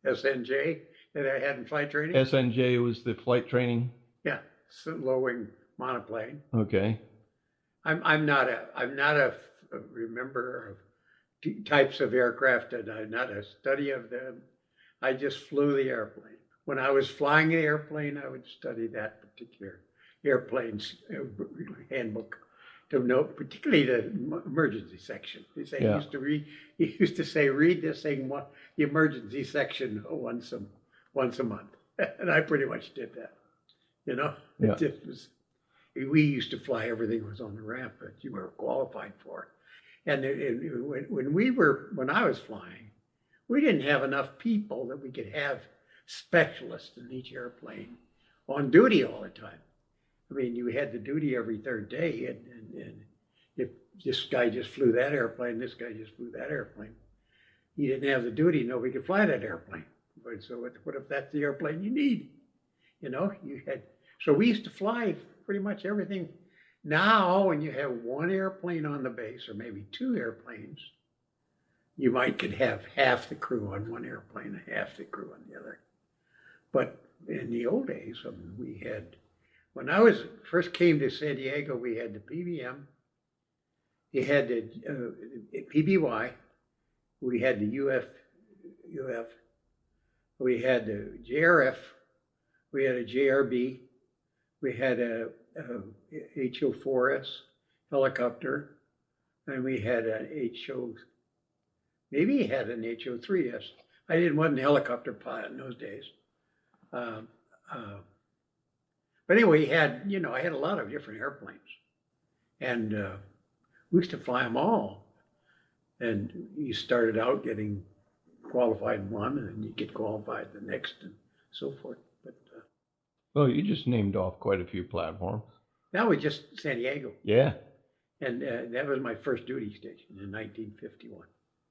SNJ that I had in flight training. SNJ was the flight training? Yeah, low wing monoplane. Okay. I'm not a remember of types of aircraft, and I'm not a study of them. I just flew the airplane. When I was flying the airplane, I would study that particular airplane's handbook to know, particularly the emergency section. He used to say, read this thing, the emergency section once a month, and I pretty much did that. You know, yeah. It just was. We used to fly everything was on the ramp that you were qualified for, and when I was flying, we didn't have enough people that we could have specialists in each airplane on duty all the time. I mean, you had the duty every third day, and if this guy just flew that airplane, this guy just flew that airplane, he didn't have the duty, nobody could fly that airplane. But so what if that's the airplane you need? You know, so we used to fly pretty much everything. Now, when you have one airplane on the base, or maybe two airplanes, you could have half the crew on one airplane and half the crew on the other. But in the old days, I mean, when I first came to San Diego, we had the PBM, we had the PBY, we had the UF, we had the JRF, we had a JRB, we had a HO4S helicopter, and we had an maybe he had an HO3S. I wasn't a helicopter pilot in those days. But anyway, I had a lot of different airplanes, and we used to fly them all. And you started out getting qualified in one, and then you get qualified the next, and so forth. But well, you just named off quite a few platforms. That was just San Diego. Yeah. And that was my first duty station in 1951.